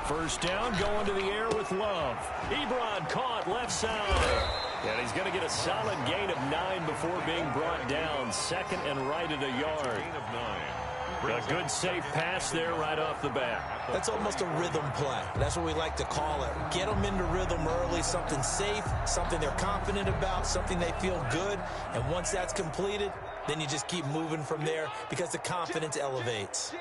First down, going to the air with Love. Ebron caught left side. And he's going to get a solid gain of 9 before being brought down. Second and right at a yard. A good safe pass there right off the bat. That's almost a rhythm play. That's what we like to call it. Get them into rhythm early, something safe, something they're confident about, something they feel good. And once that's completed, then you just keep moving from there because the confidence elevates.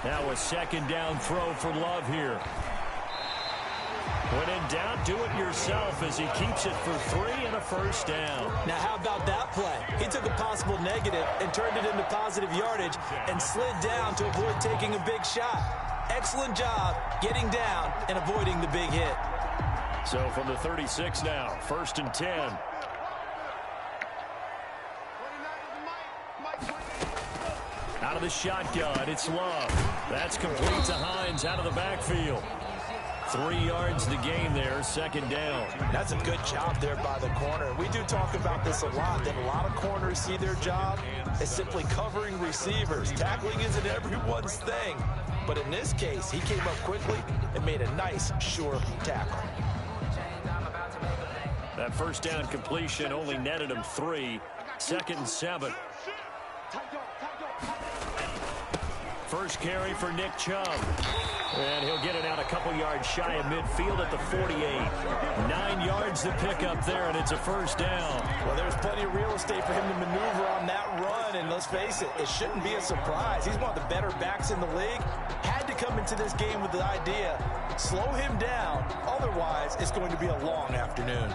Now a second down throw for Love here. When in doubt, do it yourself as he keeps it for 3 and a first down. Now how about that play? He took a possible negative and turned it into positive yardage and slid down to avoid taking a big shot. Excellent job getting down and avoiding the big hit. So from the 36 now, first and 10. Out of the shotgun, it's Love. That's complete to Hines out of the backfield. 3 yards to gain there, second down. That's a good job there by the corner. We do talk about this a lot, that a lot of corners see their job as simply covering receivers. Tackling isn't everyone's thing. But in this case, he came up quickly and made a nice, sure tackle. That first down completion only netted him 3. Second and 7. First carry for Nick Chubb. And he'll get it out a couple yards shy of midfield at the 48. 9 yards to pick up there, and it's a first down. Well, there's plenty of real estate for him to maneuver on that run, and let's face it, it shouldn't be a surprise. He's one of the better backs in the league. Had to come into this game with the idea, slow him down, otherwise it's going to be a long afternoon.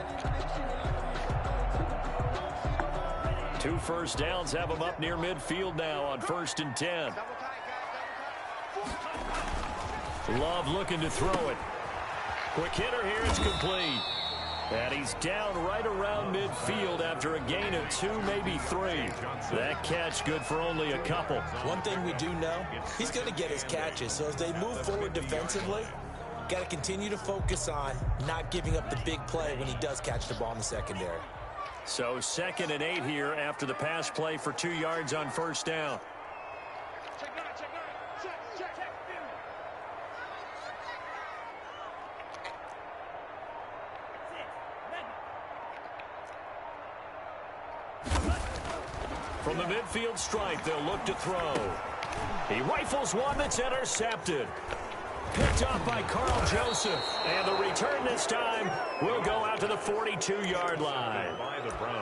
2 first downs have him up near midfield now on first and 10. Love looking to throw it. Quick hitter here, it's complete. And he's down right around midfield after a gain of 2, maybe 3. That catch good for only a couple. One thing we do know, he's going to get his catches. So as they move forward defensively, got to continue to focus on not giving up the big play when he does catch the ball in the secondary. So second and 8 here after the pass play for 2 yards on first down. From the midfield stripe, they'll look to throw. He rifles one that's intercepted. Picked up by Carl Joseph. And the return this time will go out to the 42-yard line.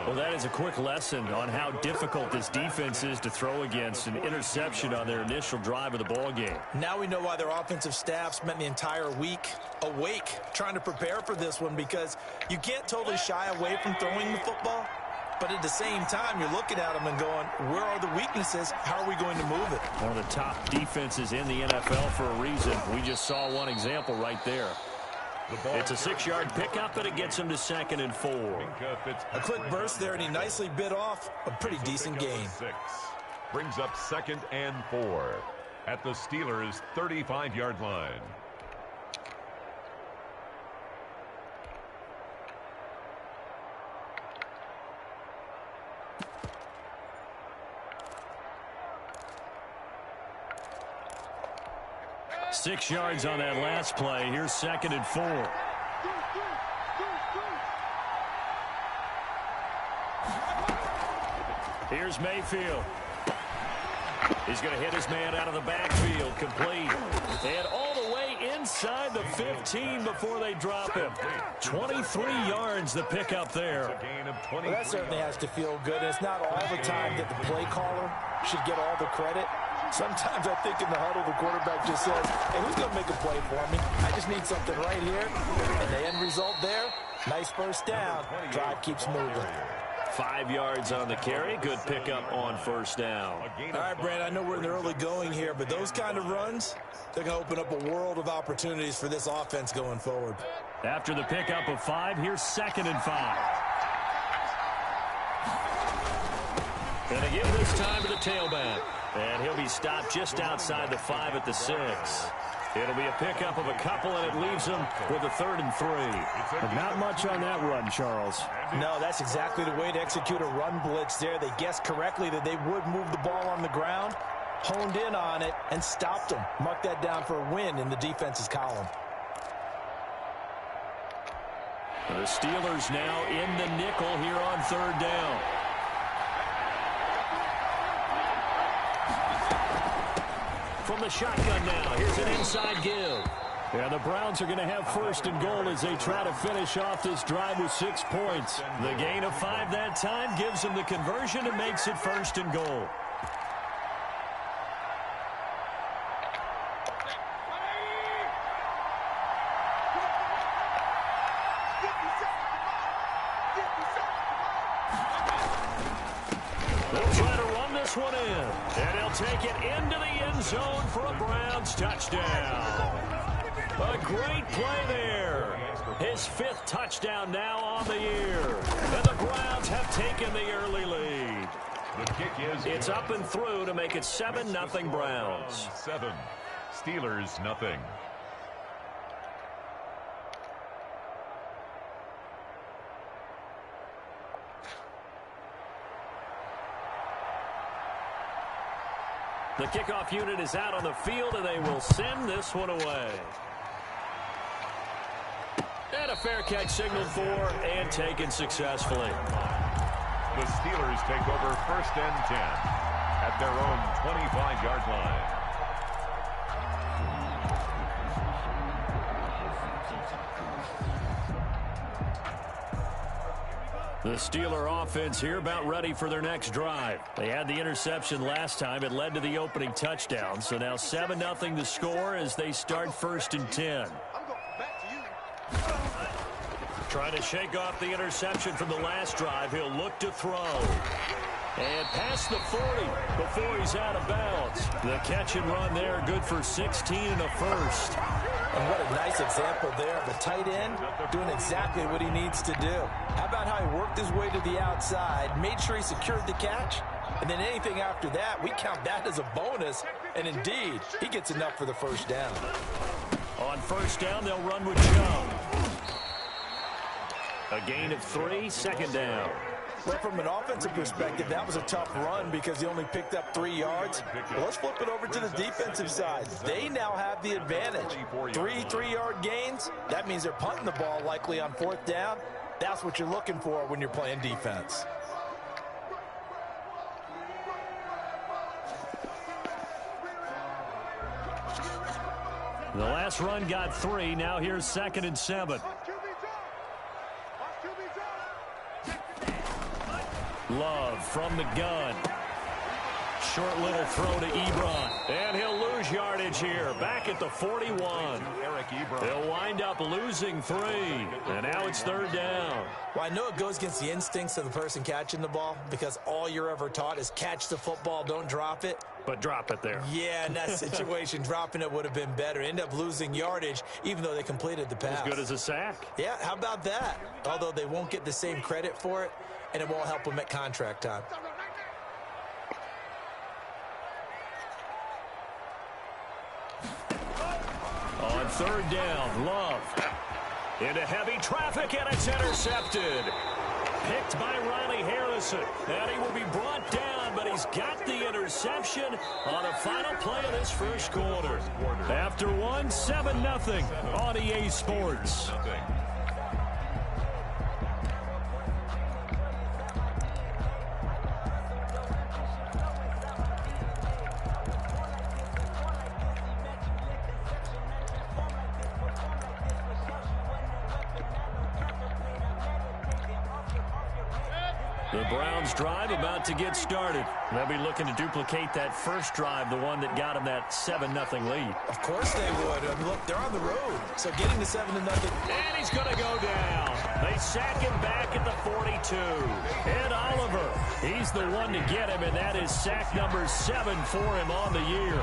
Well, that is a quick lesson on how difficult this defense is to throw against. An interception on their initial drive of the ball game. Now we know why their offensive staff spent the entire week awake trying to prepare for this one, because you can't totally shy away from throwing the football. But at the same time, you're looking at them and going, where are the weaknesses? How are we going to move it? One of the top defenses in the NFL for a reason. We just saw one example right there. It's a 6-yard pickup, and it gets him to second and 4. A quick burst there, and he nicely bit off a pretty decent gain. Brings up second and 4 at the Steelers' 35-yard line. Six yards on that last play. Here's second and 4. Here's Mayfield. He's going to hit his man out of the backfield. Complete. And all the way inside the 15 before they drop him. 23 yards the pickup there. Well, that certainly has to feel good. It's not all the time that the play caller should get all the credit. Sometimes I think in the huddle, the quarterback just says, hey, who's going to make a play for me? I just need something right here. And the end result there, nice first down. Drive keeps moving. 5 yards on the carry. Good pickup on first down. All right, Brad, I know we're in the early going here, but those kind of runs, they're going to open up a world of opportunities for this offense going forward. After the pickup of 5, 5, 5. And they give this time to the tailback. And he'll be stopped just outside the 5 at the 6. It'll be a pickup of a couple, and it leaves them with a 3rd and 3. But not much on that run, Charles. No, that's exactly the way to execute a run blitz there. They guessed correctly that they would move the ball on the ground, honed in on it, and stopped them. Mark that down for a win in the defense's column. The Steelers now in the nickel here on 3rd down. From the shotgun now, here's an inside give. Yeah, the Browns are going to have 1st and goal as they try to finish off this drive with 6 points. The gain of 5 that time gives them the conversion and makes it 1st and goal. They'll try to run this one in, and he'll take it into the end zone for a Browns touchdown. A great play there. His 5th touchdown now on the year. And the Browns have taken the early lead. The kick is It's up and through to make it 7-0 Browns. 7. Steelers nothing. The kickoff unit is out on the field, and they will send this one away. And a fair catch signaled for and taken successfully. The Steelers take over 1st and 10 at their own 25-yard line. The Steeler offense here about ready for their next drive. They had the interception last time. It led to the opening touchdown. So now 7-0 to score as they start 1st and 10. Trying to shake off the interception from the last drive. He'll look to throw. And past the 40 before he's out of bounds. The catch and run there, good for 16 and a 1st. And what a nice example there of a tight end doing exactly what he needs to do. How about how he worked his way to the outside, made sure he secured the catch, and then anything after that, we count that as a bonus. And indeed, he gets enough for the 1st down. On 1st down, they'll run with Joe. A gain of 3, 2nd down. Well, from an offensive perspective, that was a tough run because he only picked up 3 yards. Well, let's flip it over to the defensive side. They now have the advantage. 3 3-yard gains. That means they're punting the ball likely on 4th down. That's what you're looking for when you're playing defense. The last run got 3. Now here's 2nd and 7. Love from the gun. Short little throw to Ebron. And he'll lose yardage here. Back at the 41. They'll wind up losing 3. And now it's 3rd down. Well, I know it goes against the instincts of the person catching the ball because all you're ever taught is catch the football, don't drop it. But drop it there. Yeah, in that situation, dropping it would have been better. End up losing yardage, even though they completed the pass. As good as a sack. Yeah, how about that? Although they won't get the same credit for it, and it won't help them at contract time. On 3rd down, Love. Into heavy traffic, and it's intercepted. Picked by Riley Harrison. And he will be brought down, but he's got the interception on the final play of this 1st quarter. After 1, 7-0 on EA Sports. The Browns drive about to get started. They'll be looking to duplicate that 1st drive, the one that got them that 7-0 lead. Of course they would. I mean, look, they're on the road. So getting to 7-0. And he's going to go down. They sack him back at the 42. And Oliver, he's the one to get him, and that is sack number 7 for him on the year.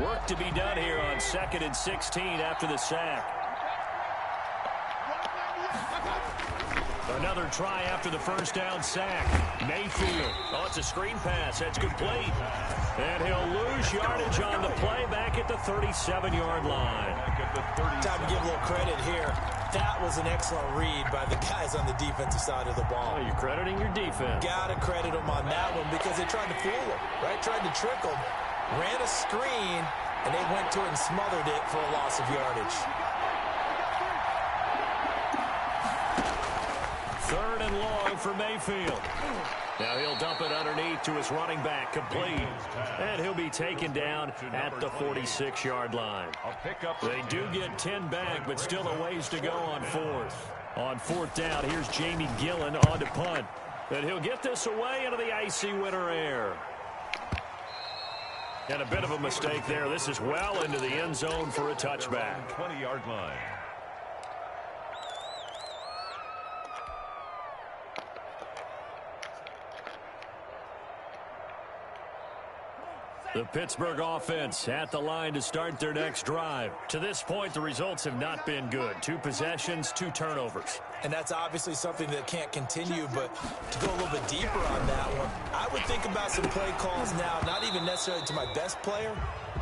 Work to be done here on 2nd and 16 after the sack. Another try after the first down sack. Mayfield. Oh, it's a screen pass. That's complete. And he'll lose yardage on the play back at the 37-yard line. Time to give a little credit here. That was an excellent read by the guys on the defensive side of the ball. Oh, you're crediting your defense. Got to credit them on that one because they tried to fool him, right? Tried to trick him. Ran a screen, and they went to it and smothered it for a loss of yardage. 3rd and long for Mayfield. Now he'll dump it underneath to his running back, complete. And he'll be taken down at the 46-yard line. They do get 10 back, but still a ways to go on 4th. On 4th down, here's Jamie Gillen on to punt. And he'll get this away into the icy winter air. And a bit of a mistake there. This is well into the end zone for a touchback. 20-yard line. The Pittsburgh offense at the line to start their next drive. To this point, the results have not been good. 2 possessions, 2 turnovers. And that's obviously something that can't continue, but to go a little bit deeper on that one, I would think about some play calls now, not even necessarily to my best player,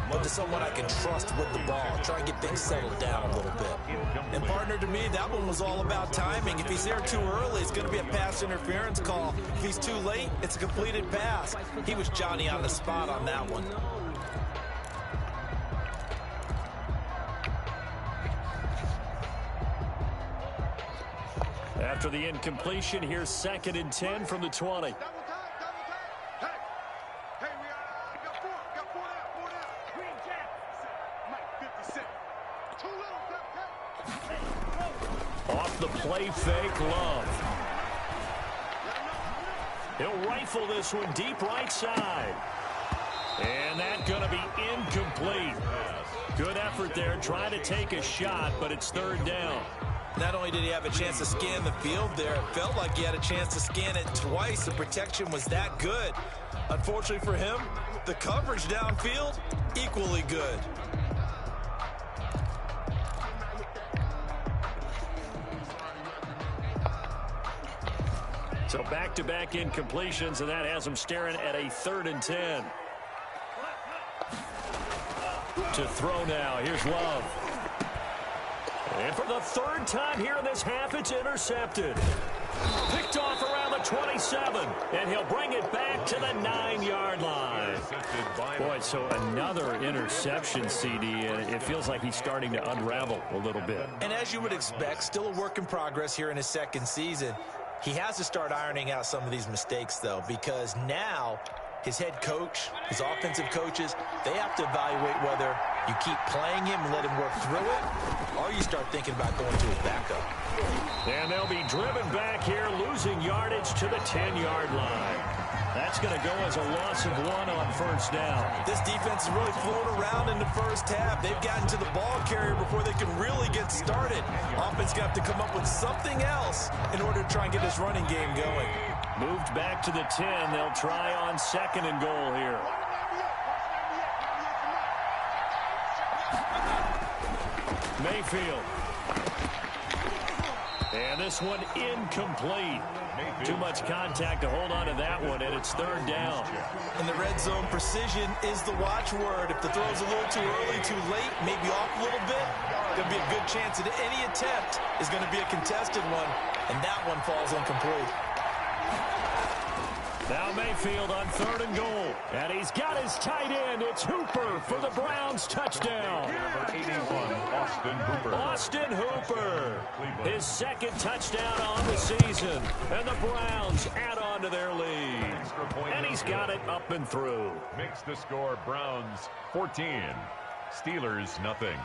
but to someone I can trust with the ball. Try and get things settled down a little bit. And partner, to me, that one was all about timing. If he's there too early, it's going to be a pass interference call. If he's too late, it's a completed pass. He was Johnny on the spot on that one. After the incompletion, here's 2nd and 10 from the 20. Off the play fake, Love. He'll rifle this one deep right side. And that's going to be incomplete. Good effort there, trying to take a shot, but it's 3rd down. Not only did he have a chance to scan the field there, it felt like he had a chance to scan it twice. The protection was that good. Unfortunately for him, the coverage downfield, equally good. So back-to-back incompletions, and that has him staring at a 3rd and 10. To throw now, here's Love. And for the 3rd time here in this half, it's intercepted. Picked off around the 27, and he'll bring it back to the 9-yard line. Boy, so another interception, CD, and it feels like he's starting to unravel a little bit. And as you would expect, still a work in progress here in his 2nd season. He has to start ironing out some of these mistakes, though, because now his head coach, his offensive coaches, they have to evaluate whether you keep playing him and let him work through it, or you start thinking about going to his backup. And they'll be driven back here, losing yardage to the 10-yard line. That's going to go as a loss of 1 on 1st down. This defense is really floating around in the first half. They've gotten to the ball carrier before they can really get started. Offense got to come up with something else in order to try and get this running game going. Moved back to the 10. They'll try on 2nd and goal here. Mayfield. And this one incomplete. Too much contact to hold on to that one, and it's 3rd down. In the red zone, precision is the watchword. If the throw's a little too early, too late, maybe off a little bit, there'll be a good chance that any attempt is going to be a contested one, and that one falls incomplete. Now Mayfield on 3rd and goal. And he's got his tight end. It's Hooper for the Browns touchdown. Number 81, Austin Hooper. Austin Hooper. His 2nd touchdown on the season. And the Browns add on to their lead. And he's got it up and through. Makes the score Browns 14. Steelers nothing.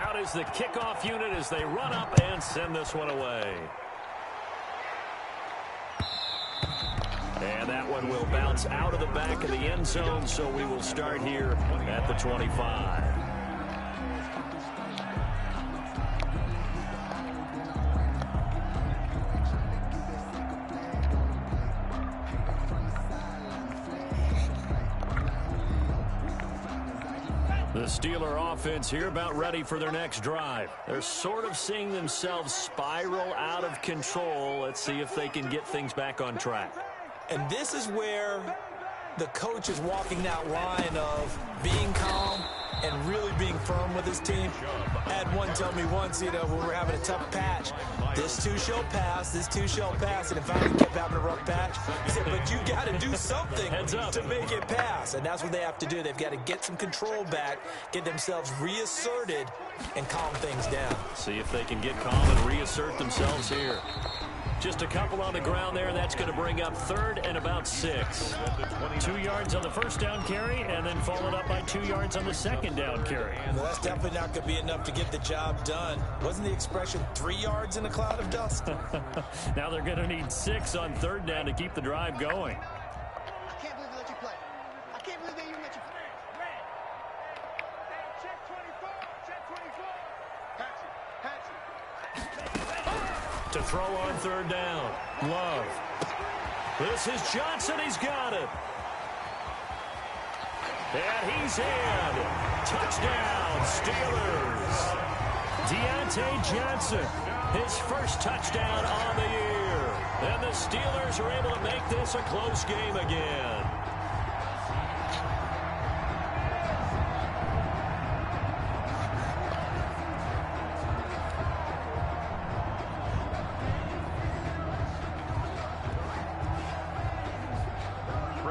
Out is the kickoff unit as they run up and send this one away. And that one will bounce out of the back of the end zone, so we will start here at the 25. The Steeler offense here about ready for their next drive. They're sort of seeing themselves spiral out of control. Let's see if they can get things back on track. And this is where the coach is walking that line of being calm and really being firm with his team. I had one tell me once, when we were having a tough patch, this too shall pass, this too shall pass, and if I kept having a rough patch, he said, but you got to do something to make it pass, and that's what they have to do. They've got to get some control back, get themselves reasserted, and calm things down. See if they can get calm and reassert themselves here. Just a couple on the ground there. That's going to bring up 3rd and about 6. 2 yards on the first down carry, and then followed up by 2 yards on the second down carry. Well, that's definitely not going to be enough to get the job done. Wasn't the expression 3 yards in a cloud of dust? Now they're going to need 6 on 3rd down to keep the drive going. I can't believe they let you play. I can't believe they even let you play. Check 24. Check 24. Patch it. To throw on 3rd down. Love. This is Johnson. He's got it. And he's in. Touchdown, Steelers. Deontay Johnson, his first touchdown on the year. And the Steelers are able to make this a close game again.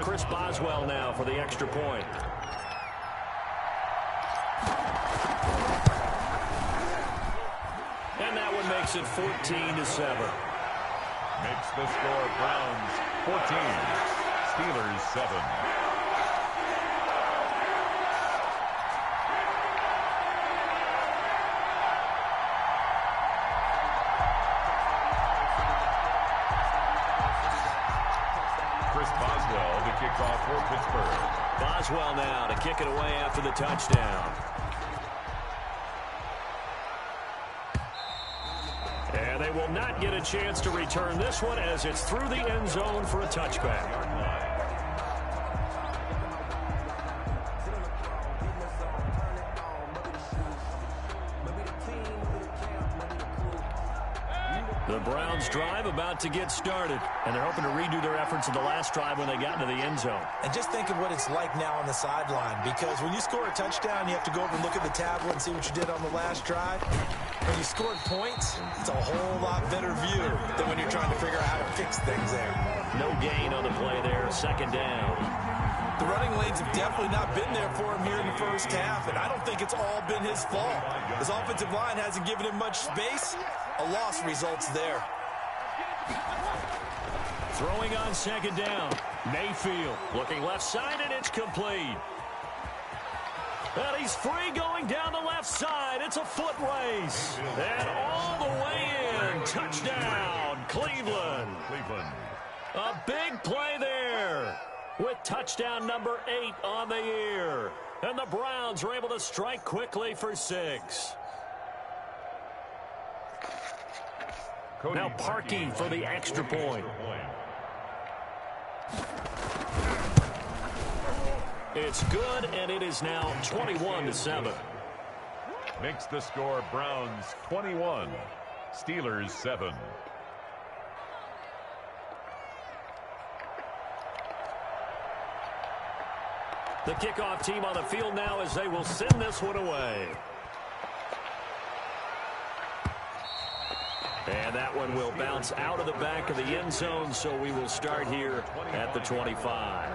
Chris Boswell now for the extra point. And that one makes it 14-7. Makes the score Browns 14, Steelers 7. Kickoff for Pittsburgh. Boswell now to kick it away after the touchdown. And they will not get a chance to return this one as it's through the end zone for a touchback. The Browns drive about to get started, and they're hoping to redo their efforts in the last drive when they got into the end zone. And just think of what it's like now on the sideline, because when you score a touchdown, you have to go over and look at the tablet and see what you did on the last drive. When you scored points, it's a whole lot better view than when you're trying to figure out how to fix things there. No gain on the play there, 2nd down. The running lanes have definitely not been there for him here in the first half, and I don't think it's all been his fault. His offensive line hasn't given him much space. A loss results there. Throwing on 2nd down. Mayfield looking left side, and it's complete. And he's free going down the left side. It's a foot race. And all the way in. Touchdown, Cleveland. A big play there with touchdown number 8 on the year. And the Browns are able to strike quickly for 6. Now Parkey for the extra point. It's good, and it is now 21-7. Makes the score Browns 21, Steelers 7. The kickoff team on the field now as they will send this one away. And that one will bounce out of the back of the end zone, so we will start here at the 25.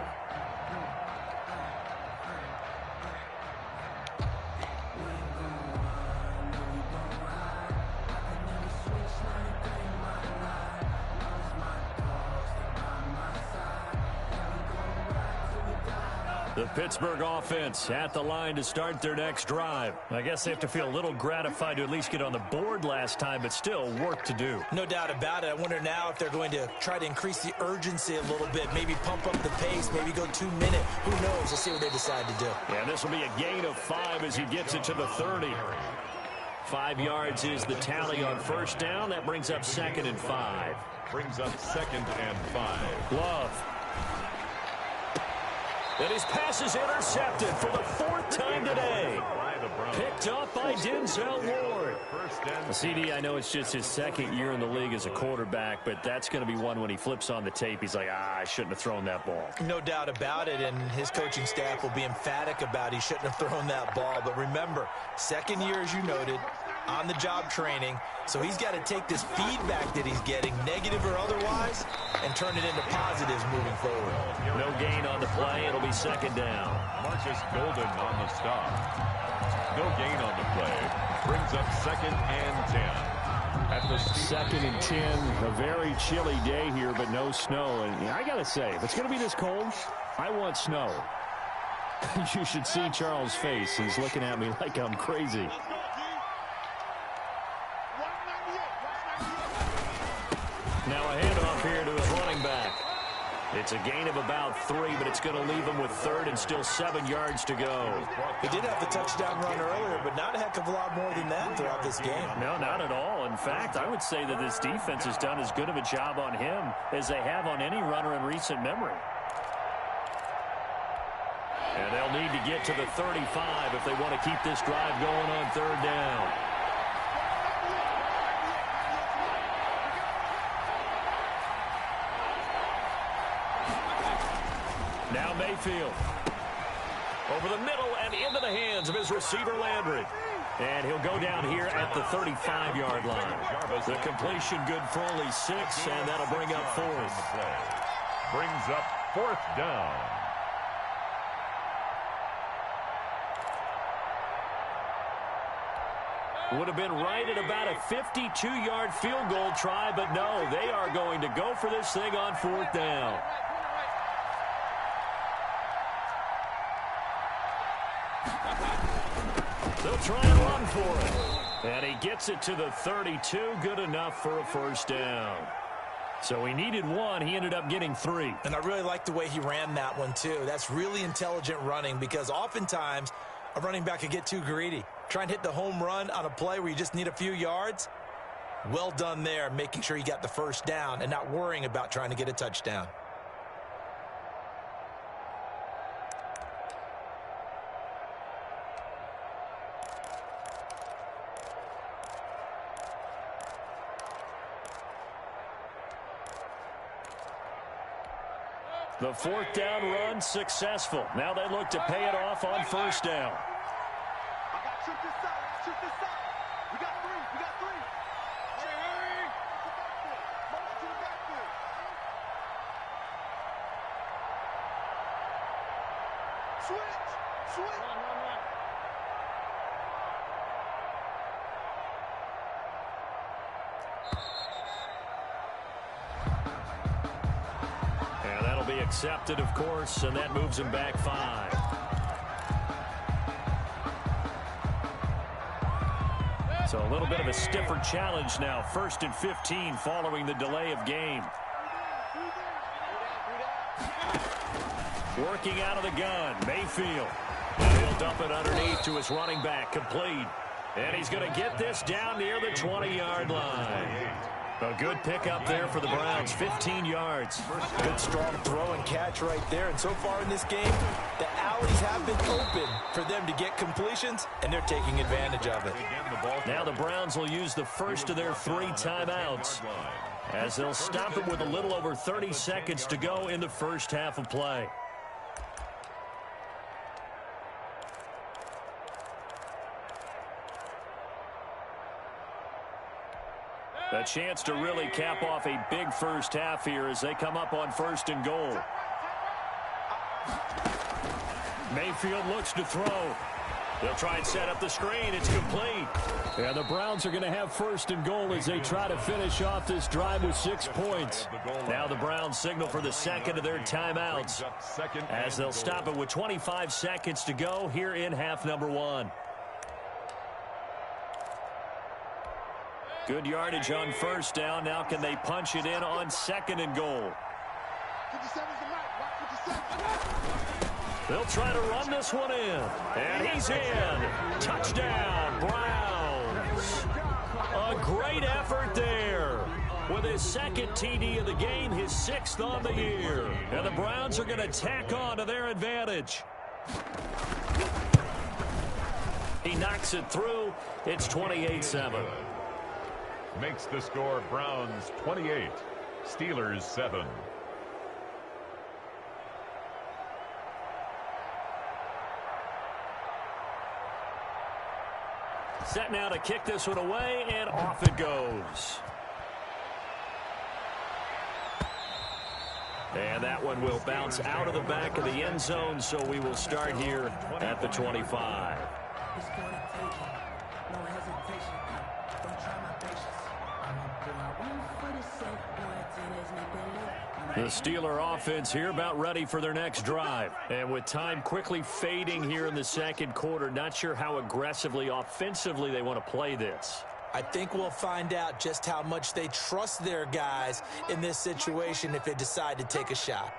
The Pittsburgh offense at the line to start their next drive. I guess they have to feel a little gratified to at least get on the board last time, but still work to do. No doubt about it. I wonder now if they're going to try to increase the urgency a little bit, maybe pump up the pace, maybe go 2 minute. Who knows? We'll see what they decide to do. Yeah, this will be a gain of 5 as he gets it to the 30. 5 yards is the tally on first down. That brings up 2nd and 5. Brings up 2nd and 5. Love. And his pass is intercepted for the 4th time today. Picked up by Denzel Ward. CD, I know it's just his 2nd year in the league as a quarterback, but that's going to be one when he flips on the tape. He's like, I shouldn't have thrown that ball. No doubt about it, and his coaching staff will be emphatic about he shouldn't have thrown that ball. But remember, 2nd year, as you noted, on-the-job training, so he's got to take this feedback that he's getting, negative or otherwise, and turn it into positives moving forward. No gain on the play. It'll be 2nd down. Marcus Golden on the stop. No gain on the play. Brings up 2nd and 10. At the 2nd and 10. A very chilly day here, but no snow. And I got to say, if it's going to be this cold, I want snow. You should see Charles' face. He's looking at me like I'm crazy. Now a handoff here to his running back. It's a gain of about 3, but it's going to leave him with 3rd and still 7 yards to go. He did have the touchdown run earlier, but not a heck of a lot more than that throughout this game. No, not at all. In fact, I would say that this defense has done as good of a job on him as they have on any runner in recent memory. And they'll need to get to the 35 if they want to keep this drive going on 3rd down. Now Mayfield. Over the middle and into the hands of his receiver Landry. And he'll go down here at the 35-yard line. The completion good for only 6, and that'll bring up 4th. brings up 4th down. Would have been right at about a 52-yard field goal try, but no, they are going to go for this thing on 4th down. They'll try and run for it. And he gets it to the 32, good enough for a 1st down. So he needed 1, he ended up getting 3. And I really like the way he ran that one, too. That's really intelligent running because oftentimes a running back can get too greedy. Try and hit the home run on a play where you just need a few yards. Well done there, making sure you got the 1st down and not worrying about trying to get a touchdown. The 4th down run successful. Now they look to pay it off on 1st down. Shoot this side. Shoot this side. We got 3. We got 3. Jerry. March to the backfield. Switch. Switch. Run. And that'll be accepted, of course, and that moves him back 5. So a little bit of a stiffer challenge now. 1st and 15 following the delay of game. Working out of the gun, Mayfield. And he'll dump it underneath to his running back, complete. And he's going to get this down near the 20-yard line. A good pickup there for the Browns, 15 yards. Good strong throw and catch right there. And so far in this game, the alleys have been open for them to get completions, and they're taking advantage of it. Now the Browns will use the first of their 3 timeouts as they'll stop it with a little over 30 seconds to go in the first half of play. A chance to really cap off a big first half here as they come up on 1st and goal. Mayfield looks to throw. They'll try and set up the screen. It's complete. And the Browns are going to have 1st and goal as they try to finish off this drive with 6 points. Now the Browns signal for the 2nd of their timeouts as they'll stop it with 25 seconds to go here in half number 1. Good yardage on 1st down. Now can they punch it in on 2nd and goal? They'll try to run this one in. And he's in. Touchdown, Browns. A great effort there. with his second TD of the game, his 6th on the year. And the Browns are going to tack on to their advantage. He knocks it through. It's 28-7. Makes the score Browns 28, Steelers 7. Set now to kick this one away, and off it goes. And that one will bounce out of the back of the end zone, so we will start here at the 25. The Steeler offense here about ready for their next drive. And with time quickly fading here in the second quarter, not sure how aggressively, offensively they want to play this. I think we'll find out just how much they trust their guys in this situation if they decide to take a shot.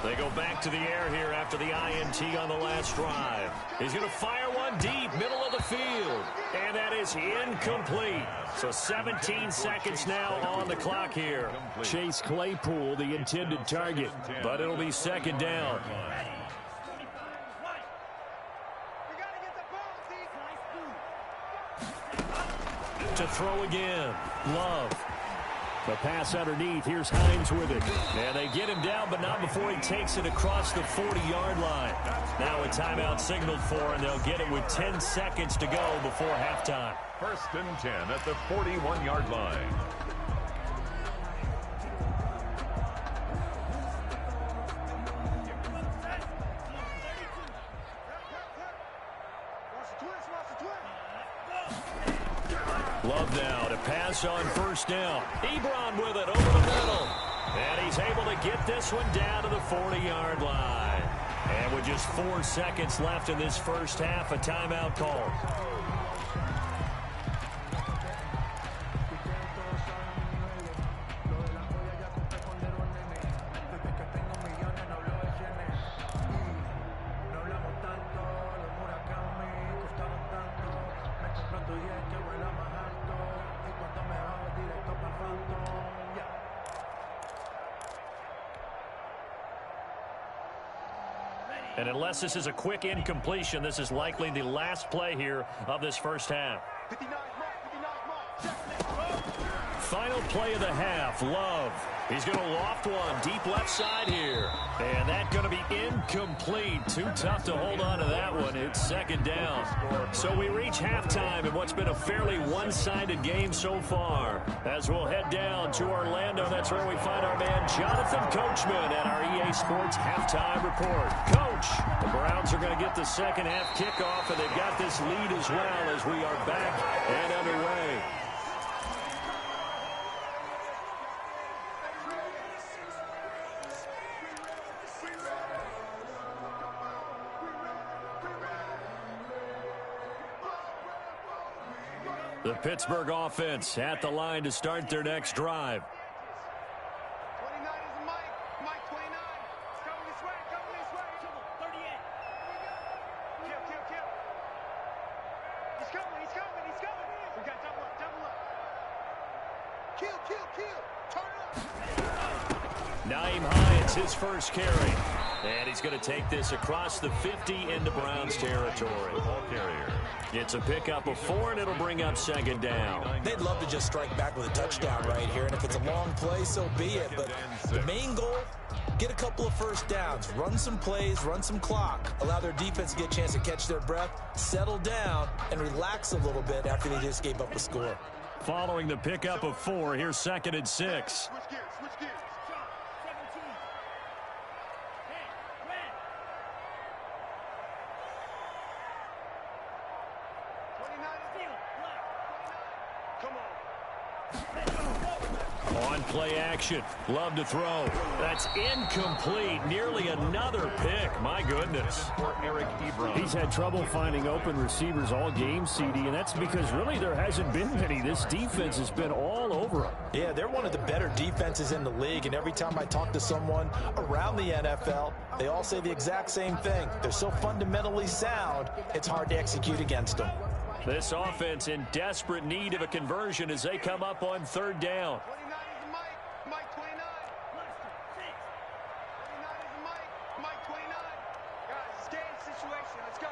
They go back to the air here after the INT on the last drive. He's going to fire one deep, middle of the field. And that is incomplete. So 17 seconds now on the clock here. Chase Claypool, the intended target, but it'll be second down. To throw again, Love. The pass underneath. Here's Hines with it. And they get him down, but not before he takes it across the 40-yard line. Now a timeout signaled for, and they'll get it with 10 seconds to go before halftime. 1st and 10 at the 41-yard line. Love now to pass on 1st down. Ebron with it over the middle. And he's able to get this one down to the 40-yard line. And with just 4 seconds left in this first half, a timeout call. And unless this is a quick incompletion, this is likely the last play here of this first half. 59 mark. Final play of the half, Love. He's going to loft one deep left side here. And that's going to be incomplete. Too tough to hold on to that one. It's second down. So we reach halftime in what's been a fairly one-sided game so far. As we'll head down to Orlando, that's where we find our man Jonathan Coachman at our EA Sports Halftime Report. Coach, the Browns are going to get the second half kickoff, and they've got this lead as well as we are back and underway. The Pittsburgh offense at the line to start their next drive. 29 is Mike. Mike 29. It's coming this way. Coming this way. 38. Kill. He's coming. He's coming. We got double up. Kill. Turn up. Naeem Hines, his first carry. And he's going to take this across the 50 into Browns territory. Ball carrier. It's a pickup of 4, and it'll bring up second down. They'd love to just strike back with a touchdown right here, and if it's a long play, so be it. But the main goal, get a couple of first downs, run some plays, run some clock, allow their defense to get a chance to catch their breath, settle down, and relax a little bit after they just gave up a score. Following the pickup of 4, here's 2nd and 6. Switch gears. On play action. Love to throw. That's incomplete. Nearly another pick. My goodness. For Eric Ebron. He's had trouble finding open receivers all game, CD, and that's because really there hasn't been many. This defense has been all over them. Yeah, they're one of the better defenses in the league, and every time I talk to someone around the NFL, they all say the exact same thing. They're so fundamentally sound, it's hard to execute against them. This offense in desperate need of a conversion as they come up on third down. 29 is Mike. Mike 29. 29 is Mike 29. Guys, it's game situation. Let's go.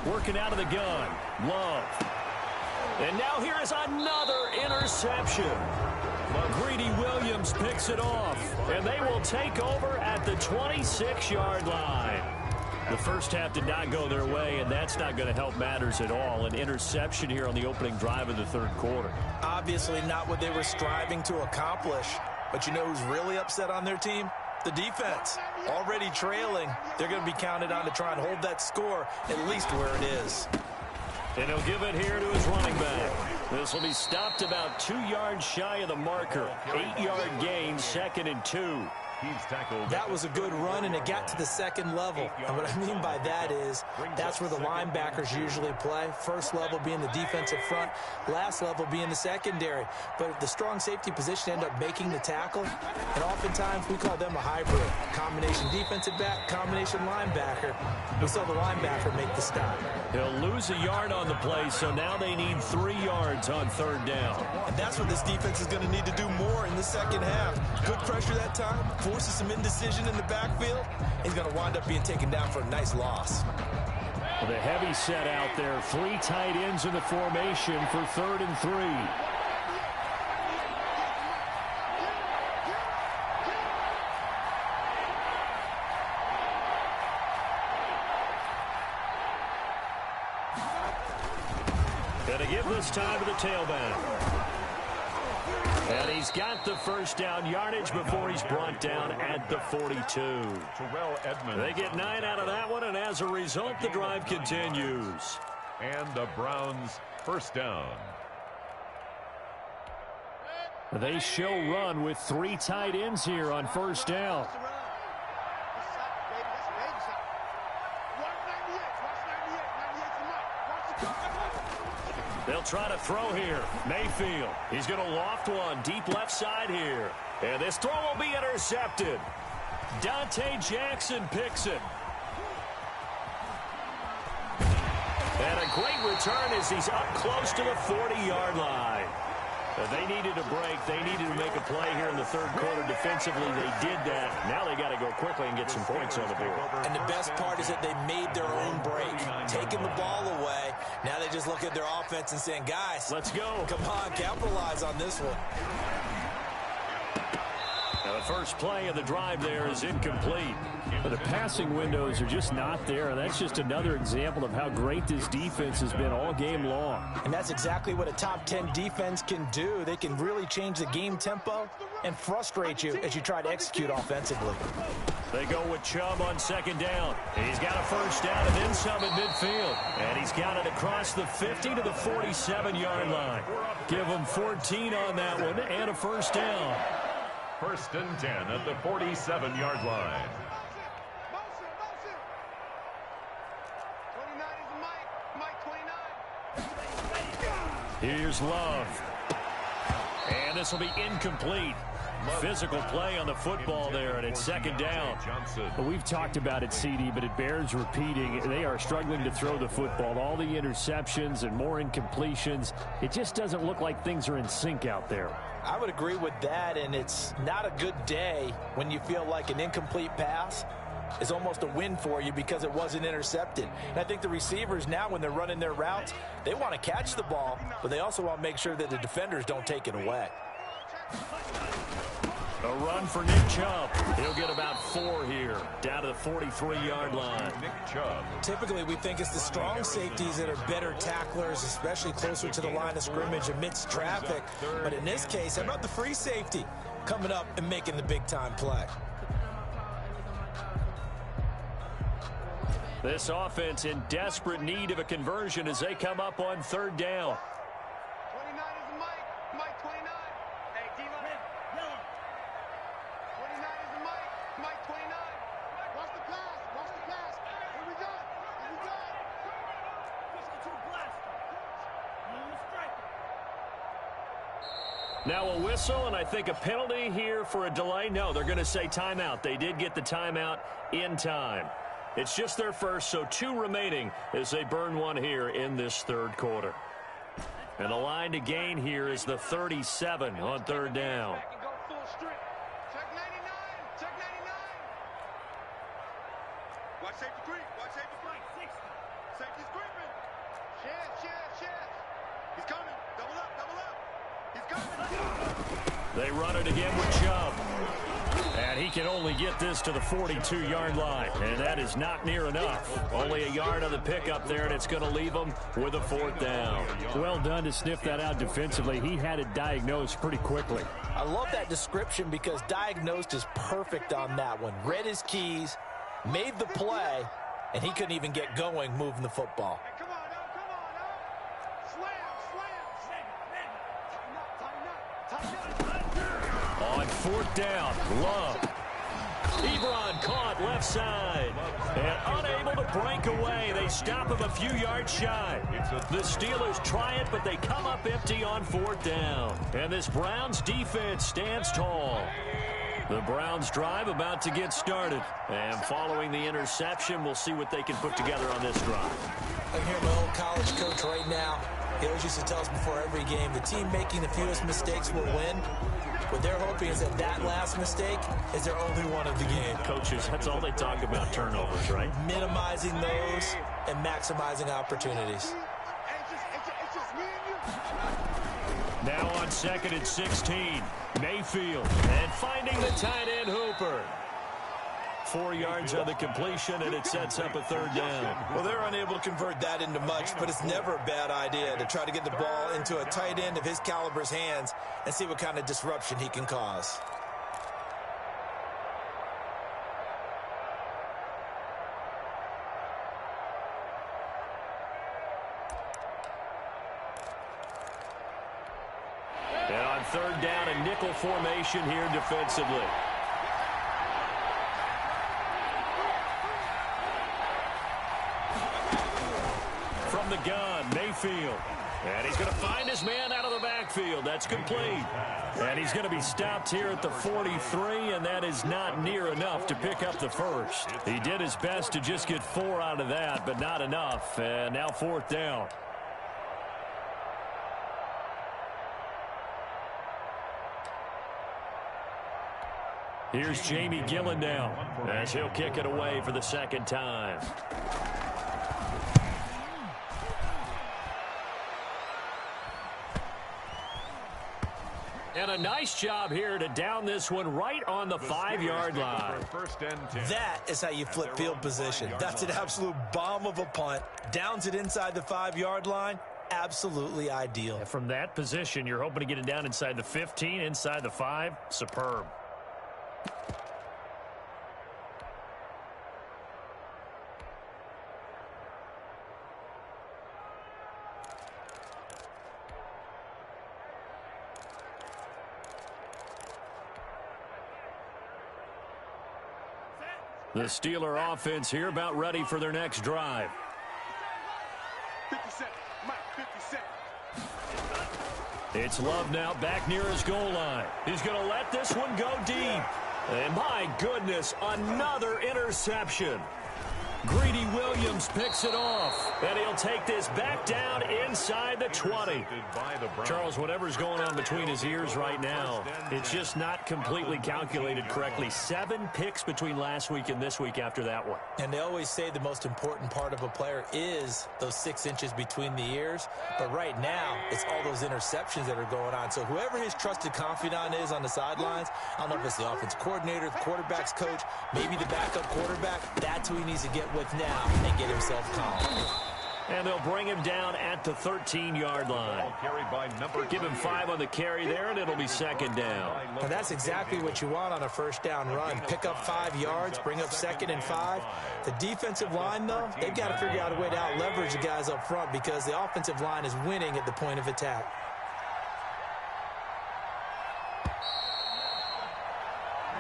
Working out of the gun. Love. And now here is another interception. Greedy Williams picks it off, and they will take over at the 26-yard line. The first half did not go their way, and that's not going to help matters at all. An interception here on the opening drive of the third quarter. Obviously not what they were striving to accomplish. But you know who's really upset on their team? The defense. Already trailing, they're going to be counted on to try and hold that score at least where it is. And he'll give it here to his running back. This will be stopped about 2 yards shy of the marker. 8-yard gain, 2nd and 2. He's tackled. That was a good run, and it got to the second level. And what I mean by that is that's where the linebackers usually play. First level being the defensive front, last level being the secondary. But the strong safety position end up making the tackle, and oftentimes we call them a hybrid. Combination defensive back, combination linebacker. We saw the linebacker make the stop. He'll lose a yard on the play, so now they need 3 yards on third down. And that's what this defense is going to need to do more in the second half. Good pressure that time. Forces some indecision in the backfield. He's going to wind up being taken down for a nice loss. The heavy set out there. 3 tight ends in the formation for 3rd and 3. Going to give this time to the tailback. And he's got the first down yardage before he's brought down at the 42. They get 9 out of that one, and as a result, the drive continues. And the Browns first down. They show run with 3 tight ends here on first down. They'll try to throw here. Mayfield. He's going to loft one deep left side here. And this throw will be intercepted. Dante Jackson picks it. And a great return as he's up close to the 40-yard line. They needed a break. They needed to make a play here in the third quarter defensively. They did that. Now they got to go quickly and get some points on the board. And the best part is that they made their own break. Taking the ball away. Now they just look at their offense and saying, guys, let's go. Come on, capitalize on this one. Now the first play of the drive there is incomplete. But the passing windows are just not there. That's just another example of how great this defense has been all game long. And that's exactly what a top 10 defense can do. They can really change the game tempo and frustrate you as you try to execute offensively. They go with Chubb on second down. He's got a first down and then some at midfield. And he's got it across the 50 to the 47-yard line. Give him 14 on that one and a first down. First and 10 at the 47-yard line. Here's Love. And this will be incomplete. Physical play on the football there, and it's second down. Well, we've talked about it, CD, but it bears repeating. They are struggling to throw the football. All the interceptions and more incompletions. It just doesn't look like things are in sync out there. I would agree with that, and it's not a good day when you feel like an incomplete pass is almost a win for you because it wasn't intercepted. And I think the receivers now, when they're running their routes, they want to catch the ball, but they also want to make sure that the defenders don't take it away. A run for Nick Chubb. He'll get about 4 here, down to the 43-yard line. Nick Chubb. Typically, we think it's the strong safeties that are better tacklers, especially closer to the line of scrimmage amidst traffic. But in this case, how about the free safety coming up and making the big-time play? This offense in desperate need of a conversion as they come up on third down. 29 is Mike. Mike 29. Hey, D-Lo. Yellow. 29 is Mike. Mike 29. Watch the pass. Watch the pass. Here we go. Here we go. Now a whistle, and I think a penalty here for a delay. No, they're going to say timeout. They did get the timeout in time. It's just their first, so 2 remaining as they burn one here in this third quarter. And the line to gain here is the 37 on third down. Check 99. Check 99. Watch safety creep. Watch safety creep. Safety's creeping. Shift. He's coming. Double up. He's coming. They run it again with Chubb. And he can only get this to the 42-yard line. And that is not near enough. Only a yard on the pickup there, and it's going to leave him with a 4th down. Well done to sniff that out defensively. He had it diagnosed pretty quickly. I love that description because diagnosed is perfect on that one. Read his keys, made the play, and he couldn't even get going moving the football. Hey, come on now. Slam. Tighten up. On 4th down, Love. Ebron caught left side and unable to break away. They stop him a few yards shy. The Steelers try it, but they come up empty on 4th down. And this Browns defense stands tall. The Browns drive about to get started. And following the interception, we'll see what they can put together on this drive. I can hear my old college coach right now. He always used to tell us before every game, the team making the fewest mistakes will win. What they're hoping is that last mistake is their only one of the game. Coaches, that's all they talk about, turnovers, right? Minimizing those and maximizing opportunities. It's just me and you. Now on 2nd and 16, Mayfield. And finding the tight end, Hooper. 4 yards on the completion, and it sets up a 3rd down. Well, they're unable to convert that into much, but it's never a bad idea to try to get the ball into a tight end of his caliber's hands and see what kind of disruption he can cause. And on 3rd down, a nickel formation here defensively. From the gun, Mayfield. And he's going to find his man out of the backfield. That's complete. And he's going to be stopped here at the 43, and that is not near enough to pick up the first. He did his best to just get 4 out of that, but not enough. And now 4th down. Here's Jamie Gillen now as he'll kick it away for the 2nd time. And a nice job here to down this one right on the 5-yard line. That is how you flip field position. That's an absolute bomb of a punt. Downs it inside the 5-yard line. Absolutely ideal. And from that position, you're hoping to get it down inside the 15, inside the 5. Superb. The Steeler offense here about ready for their next drive. 50 seconds. Mike, 50 seconds. It's Love now back near his goal line. He's going to let this one go deep. And my goodness, another interception. Greedy Williams picks it off. And he'll take this back down inside the 20. Charles, whatever's going on between his ears right now, it's just not completely calculated correctly. 7 picks between last week and this week after that one. And they always say the most important part of a player is those 6 inches between the ears. But right now, it's all those interceptions that are going on. So whoever his trusted confidant is on the sidelines, I don't know if it's the offense coordinator, the quarterback's coach, maybe the backup quarterback, that's who he needs to get with now and get himself calm. And they'll bring him down at the 13-yard line. Give him 5 on the carry there, and it'll be 2nd down. And that's exactly what you want on a 1st down run. Pick up 5 yards, bring up 2nd and 5. The defensive line, though, they've got to figure out a way to out-leverage the guys up front because the offensive line is winning at the point of attack.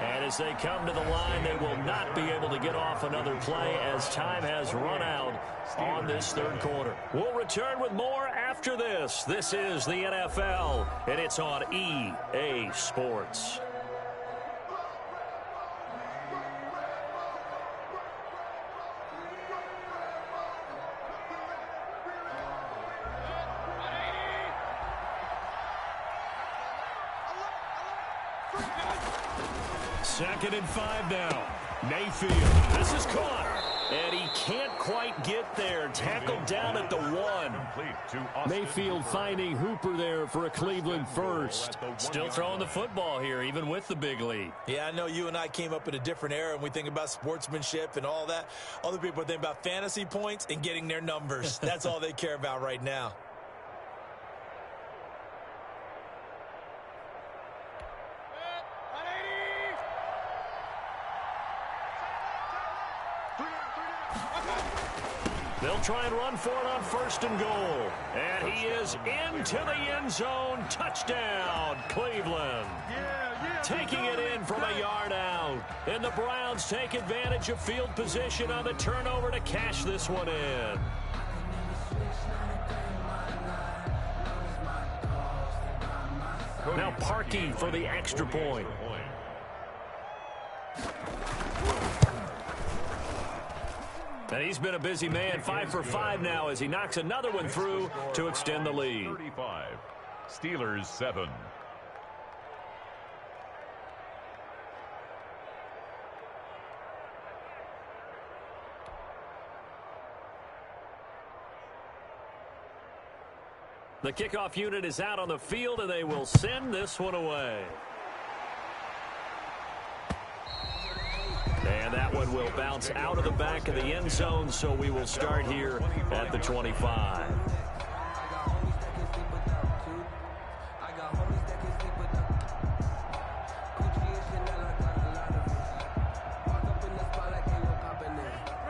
And as they come to the line, they will not be able to get off another play as time has run out on this 3rd quarter. We'll return with more after this. This is the NFL, and it's on EA Sports. 2nd and 5 now. Mayfield, this is caught. And he can't quite get there. Tackled down at the 1. Mayfield finding Hooper there for a Cleveland first. Still throwing the football here, even with the big lead. Yeah, I know you and I came up in a different era, and we think about sportsmanship and all that. Other people think about fantasy points and getting their numbers. That's all they care about right now. They'll try and run for it on 1st and goal. And he is into the end zone. Touchdown, Cleveland. Taking it in from a yard out. And the Browns take advantage of field position on the turnover to cash this one in. Now Parkey for the extra point. And he's been a busy man, 5 for 5 now as he knocks another one through to extend the lead. 35. Steelers 7. The kickoff unit is out on the field, and they will send this one away. And that one will bounce out of the back of the end zone, so we will start here at the 25.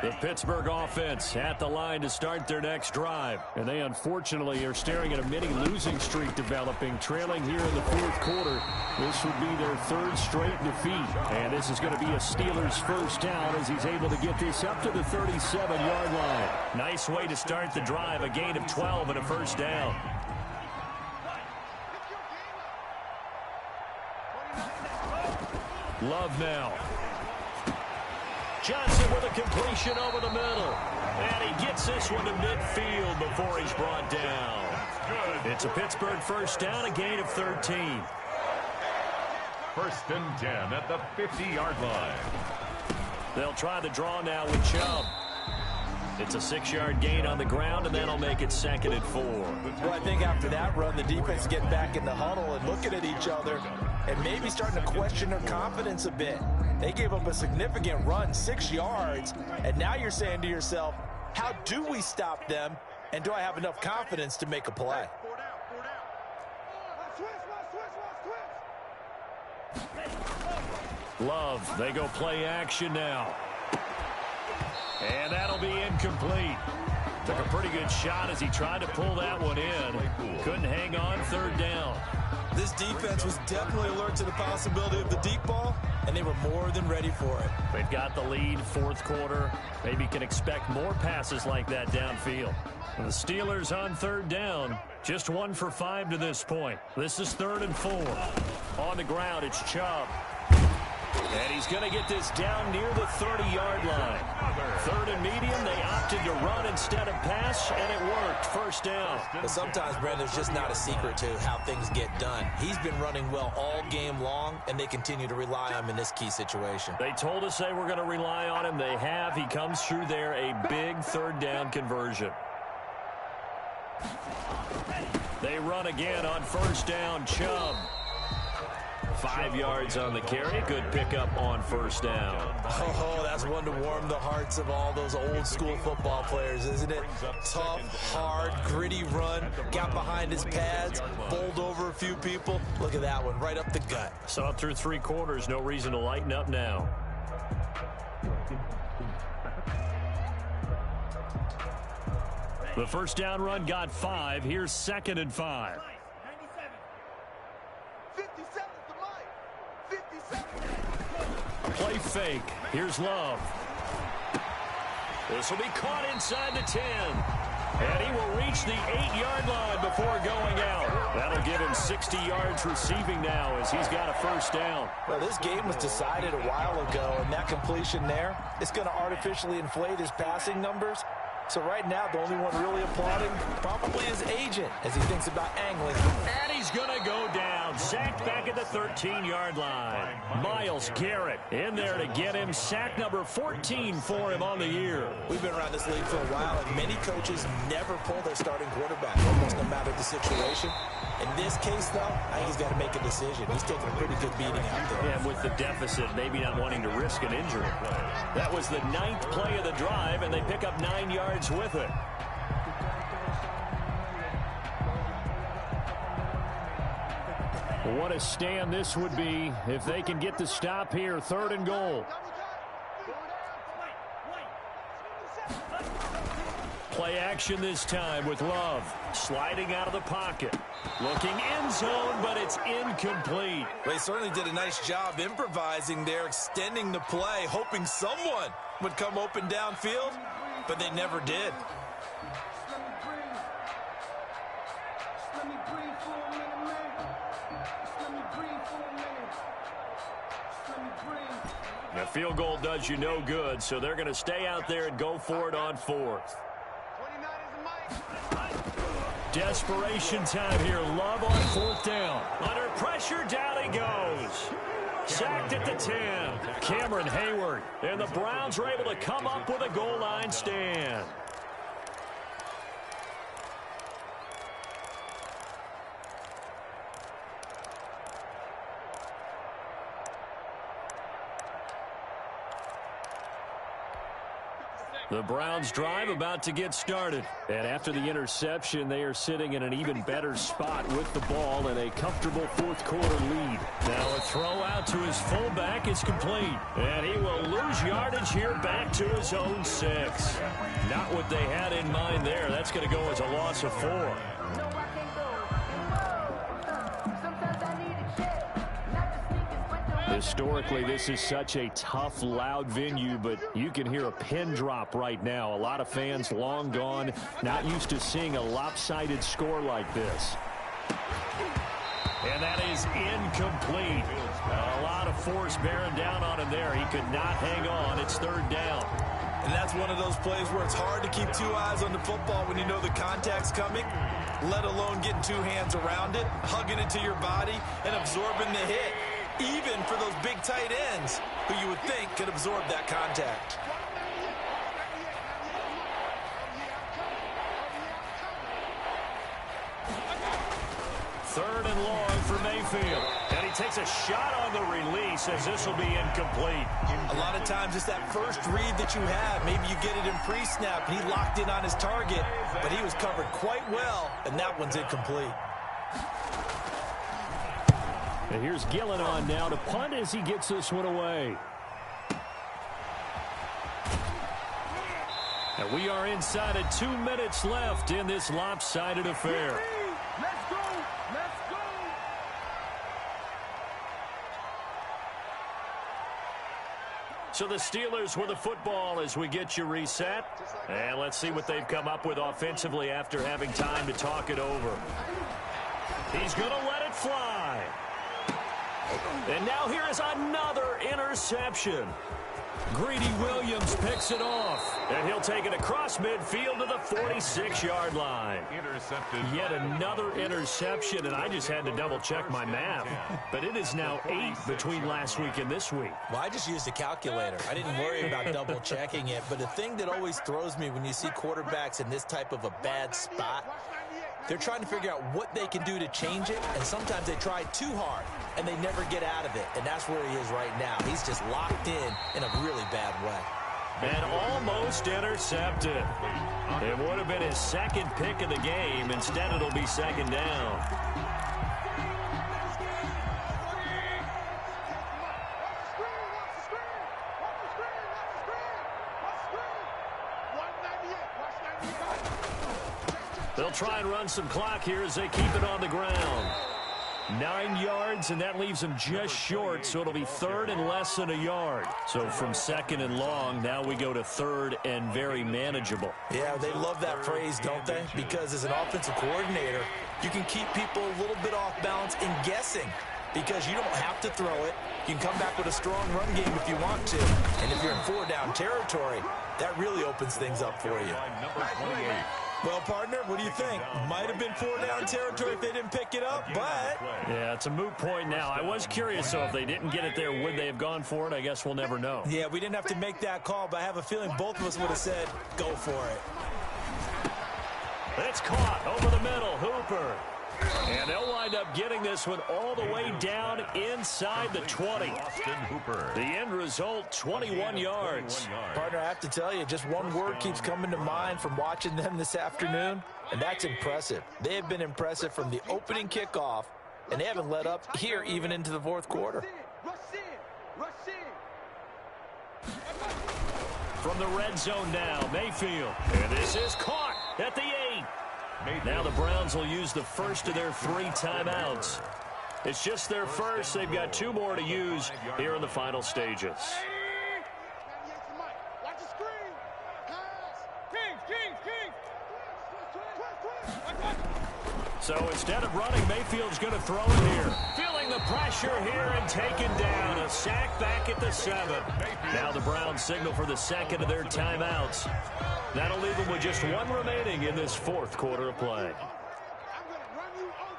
The Pittsburgh offense at the line to start their next drive. And they unfortunately are staring at a mini losing streak developing, trailing here in the 4th quarter. This would be their 3rd straight defeat. And this is going to be a Steelers first down as he's able to get this up to the 37-yard line. Nice way to start the drive, a gain of 12 and a first down. Love now. Johnson with a completion over the middle. And he gets this one to midfield before he's brought down. It's a Pittsburgh first down, a gain of 13. 1st and 10 at the 50-yard line. They'll try the draw now with Chubb. It's a 6-yard gain on the ground, and that'll make it 2nd and 4. Well, I think after that run, the defense getting back in the huddle and looking at each other and maybe starting to question their confidence a bit. They gave up a significant run, 6 yards, and now you're saying to yourself, how do we stop them, and do I have enough confidence to make a play? Love, they go play action now. And that'll be incomplete. Took a pretty good shot as he tried to pull that one in. Couldn't hang on, 3rd down. This defense was definitely alert to the possibility of the deep ball, and they were more than ready for it. They've got the lead, 4th quarter. Maybe can expect more passes like that downfield. And the Steelers on 3rd down, just 1 for 5 to this point. This is 3rd and 4. On the ground, it's Chubb. And he's going to get this down near the 30-yard line. 3rd and medium, they opted to run instead of pass, and it worked. First down. But sometimes, Brandon, there's just not a secret to how things get done. He's been running well all game long, and they continue to rely on him in this key situation. They told us they were going to rely on him. They have. He comes through there, a big 3rd down conversion. They run again on 1st down. Chubb. 5 yards on the carry. Good pickup on 1st down. Oh, that's one to warm the hearts of all those old school football players, isn't it? Tough, hard, gritty run. Got behind his pads, bowled over a few people. Look at that one, right up the gut. Saw it through 3 quarters. No reason to lighten up now. The first down run got 5. Here's 2nd and 5. Play fake. Here's Love. This will be caught inside the 10. And he will reach the 8-yard line before going out. That'll give him 60 yards receiving now as he's got a first down. Well, this game was decided a while ago, and that completion there is going to artificially inflate his passing numbers. So right now, the only one really applauding probably his agent as he thinks about angling. And he's going to go down. Sacked back at the 13-yard line. Myles Garrett in there to get him. Sack number 14 for him on the year. We've been around this league for a while, and many coaches never pull their starting quarterback, almost no matter the situation. In this case, though, I think he's got to make a decision. He's taking a pretty good beating out there. And with the deficit, maybe not wanting to risk an injury. That was the 9th play of the drive, and they pick up 9 yards with it. What a stand this would be if they can get the stop here. 3rd and goal. Play action this time with Love. Sliding out of the pocket. Looking end zone, but it's incomplete. They certainly did a nice job improvising there, extending the play, hoping someone would come open downfield, but they never did. The field goal does you no good, so they're going to stay out there and go for it on 4th. Desperation time here. Love on 4th down. Under pressure, down he goes. Sacked at the 10. Cameron Hayward. And the Browns are able to come up with a goal line stand. The Browns drive about to get started. And after the interception, they are sitting in an even better spot with the ball and a comfortable 4th quarter lead. Now a throw out to his fullback is complete. And he will lose yardage here back to his own 6. Not what they had in mind there. That's going to go as a loss of 4. Historically, this is such a tough, loud venue, but you can hear a pin drop right now. A lot of fans long gone, not used to seeing a lopsided score like this. And that is incomplete. A lot of force bearing down on him there. He could not hang on. It's 3rd down. And that's one of those plays where it's hard to keep 2 eyes on the football when you know the contact's coming, let alone getting 2 hands around it, hugging it to your body, and absorbing the hit. Even for those big tight ends who you would think could absorb that contact. Third and long for Mayfield. And he takes a shot on the release as this will be incomplete. A lot of times it's that first read that you have. Maybe you get it in pre-snap and he locked in on his target, but he was covered quite well, and that one's incomplete. And here's Gillen on now to punt as he gets this one away. And we are inside of 2 minutes left in this lopsided affair. Let's go! Let's go! So the Steelers with the football as we get you reset. And let's see what they've come up with offensively after having time to talk it over. He's going to let it fly. And now here is another interception. Greedy Williams picks it off. And he'll take it across midfield to the 46-yard line. Intercepted. Yet another interception, and I just had to double-check my math. But it is now 8 between last week and this week. Well, I just used a calculator. I didn't worry about double-checking it. But the thing that always throws me when you see quarterbacks in this type of a bad spot, they're trying to figure out what they can do to change it, and sometimes they try too hard, and they never get out of it, and that's where he is right now. He's just locked in a really bad way. And almost intercepted. It would have been his second pick of the game. Instead, it'll be 2nd down. They'll try and run some clock here as they keep it on the ground. 9 yards, and that leaves them just short, so it'll be 3rd and less than a yard. So from 2nd and long, now we go to 3rd and very manageable. Yeah, they love that phrase, don't they? Because as an offensive coordinator, you can keep people a little bit off balance and guessing because you don't have to throw it. You can come back with a strong run game if you want to. And if you're in 4-down territory, that really opens things up for you. Number 28. Well, partner, what do you think? Might have been 4-down territory if they didn't pick it up, but... Yeah, it's a moot point now. I was curious, so if they didn't get it there, would they have gone for it? I guess we'll never know. Yeah, we didn't have to make that call, but I have a feeling both of us would have said, go for it. It's caught over the middle. Hooper. And they'll wind up getting this one all the way down inside the 20. Austin Hooper. The end result, 21 yards. Partner, I have to tell you, just one word keeps coming to mind from watching them this afternoon, and that's impressive. They have been impressive from the opening kickoff, and they haven't let up here even into the fourth quarter. From the red zone now, Mayfield. And this is caught at the 8. Now the Browns will use the first of their 3 timeouts. It's just their first. They've got 2 more to use here in the final stages. So instead of running, Mayfield's going to throw it here. Feeling the pressure here and taken down. A sack back at the 7. Now the Browns signal for the second of their timeouts. That'll leave them with just 1 remaining in this fourth quarter of play. I'm going to run you over.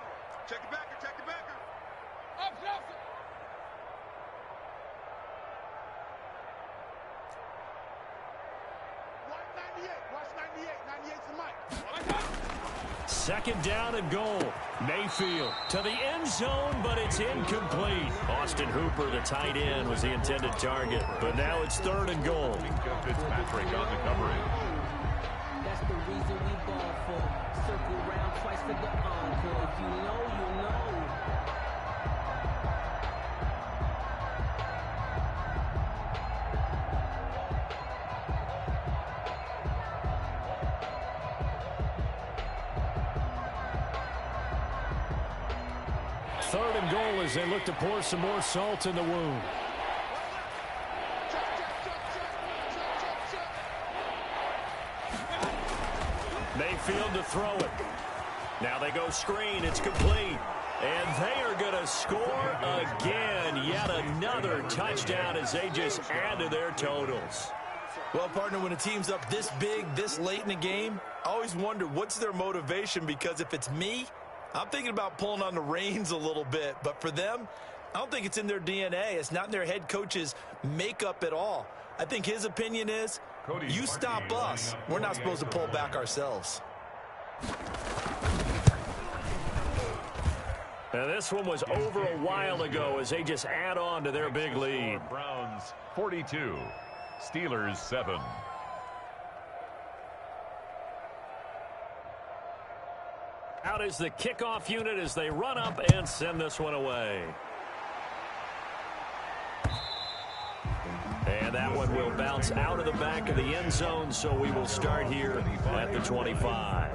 Check it backer, check it backer. Up, up. Watch 98. 98's the mic. Second down and goal. Mayfield to the end zone, but it's incomplete. Austin Hooper, the tight end, was the intended target, but now it's 3rd and goal. Fitzpatrick on the coverage. That's the reason we ball for. Circle round twice for the encore. If you know, you know. Third and goal as they look to pour some more salt in the wound. Mayfield to throw it. Now they go screen. It's complete. And they are going to score again. Yet another touchdown as they just add to their totals. Well, partner, when a team's up this big, this late in the game, I always wonder what's their motivation, because if it's me, I'm thinking about pulling on the reins a little bit. But for them, I don't think it's in their DNA. It's not in their head coach's makeup at all. I think his opinion is, you stop us, we're not supposed to pull back ourselves. Now this one was over a while ago as they just add on to their big lead. Browns 42, Steelers 7. Out is the kickoff unit as they run up and send this one away. And that one will bounce out of the back of the end zone, so we will start here at the 25.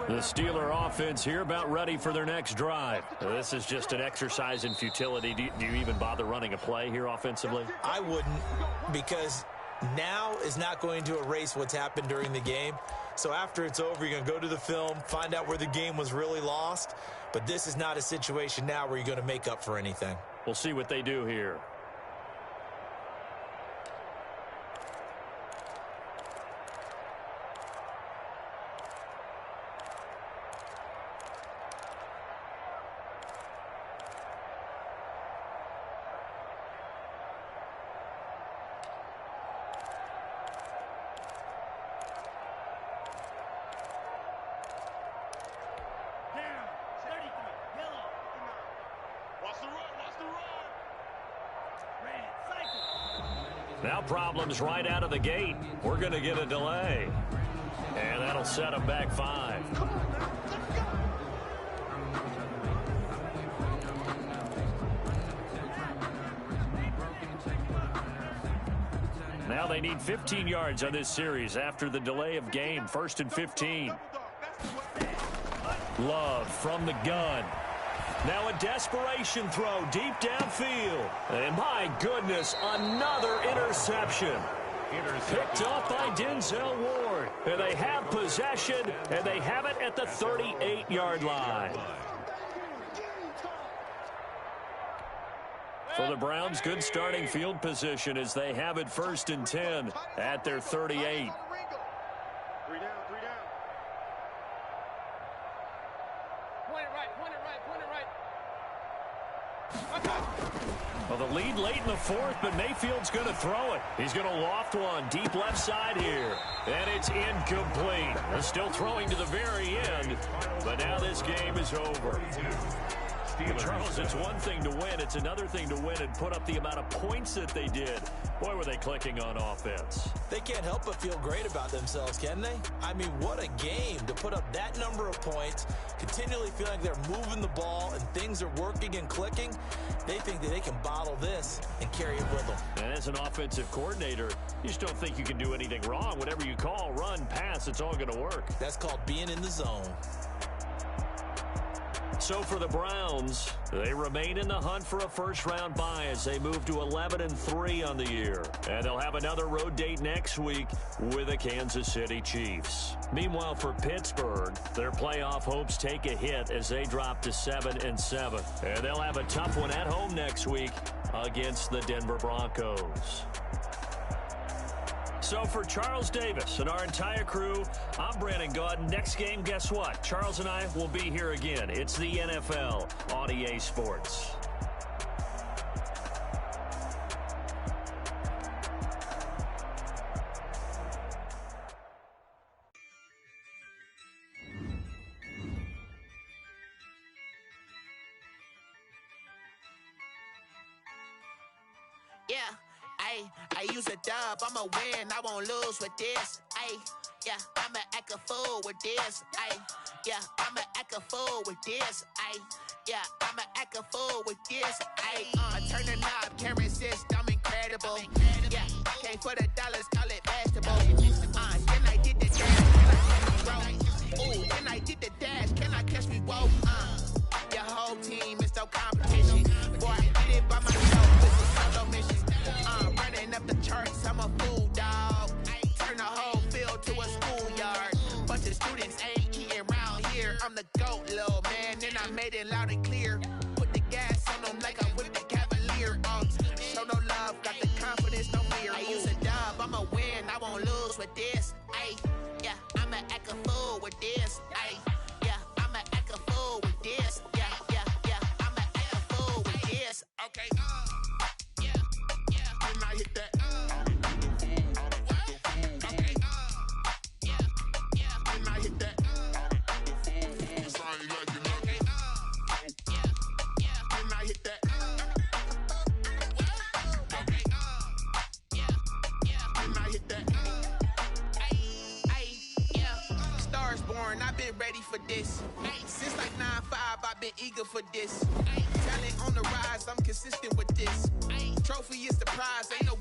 The Steeler offense here about ready for their next drive. This is just an exercise in futility. Do you even bother running a play here offensively? I wouldn't, because now is not going to erase what's happened during the game. So after it's over, you're going to go to the film, find out where the game was really lost. But this is not a situation now where you're going to make up for anything. We'll see what they do here. Now problems right out of the gate. We're going to get a delay. And that'll set them back 5. Now they need 15 yards on this series after the delay of game. 1st and 15. Love from the gun. Now a desperation throw deep downfield. And my goodness, another interception. Picked off by Denzel Ward. And they have possession, and they have it at the 38-yard line. For the Browns, good starting field position as they have it 1st and 10 at their 38. 3 down, 3 down. Point it right. Well, the lead late in the 4th, but Mayfield's going to throw it. He's going to loft one deep left side here. And it's incomplete. They're still throwing to the very end, but now this game is over. Charles, it's one thing to win. It's another thing to win and put up the amount of points that they did. Boy, were they clicking on offense. They can't help but feel great about themselves, can they? I mean, what a game to put up that number of points, continually feeling like they're moving the ball and things are working and clicking. They think that they can bottle this and carry it with them. And as an offensive coordinator, you just don't think you can do anything wrong. Whatever you call, run, pass, it's all going to work. That's called being in the zone. So for the Browns, they remain in the hunt for a first-round bye as they move to 11-3 on the year. And they'll have another road date next week with the Kansas City Chiefs. Meanwhile, for Pittsburgh, their playoff hopes take a hit as they drop to 7-7. And they'll have a tough one at home next week against the Denver Broncos. So for Charles Davis and our entire crew, I'm Brandon Gaudin. Next game, guess what? Charles and I will be here again. It's the NFL on EA Sports. Yeah. I use a dub, I'ma win, I won't lose with this. Yeah, I'ma act a fool with this. Yeah, I'ma act a fool with this. Yeah, I'ma act a fool with this. I turn the knob, can't resist, I'm incredible. Yeah, came for the dollars, call it basketball. Then I did the dash, can I catch me roll? Ooh, then I did the dash, can I catch me whoa? Your whole team is no competition. Boy, I did it by myself, this is solo mission. Running up the charts, I'm a fool, dog. Turn the whole field to a schoolyard. Bunch of students ain't eating around here. I'm the GOAT, little man, and I made it loud and clear. Put the gas on them like I'm with the Cavalier. Show no love, got the confidence, no fear. I use a dub, I'ma win, I won't lose with this. Yeah, I'ma act a fool with this. Yeah, I'ma act a fool with this. Yeah, I'ma act a fool with this. Okay, I hit that. Okay. And I hit that. And I hit that. Okay. And I hit that. Yeah. Stars born, I've been ready for this. Since like 9-5, I've been eager for this. Talent on the rise, I'm consistent with this. Trophy is the prize, ain't no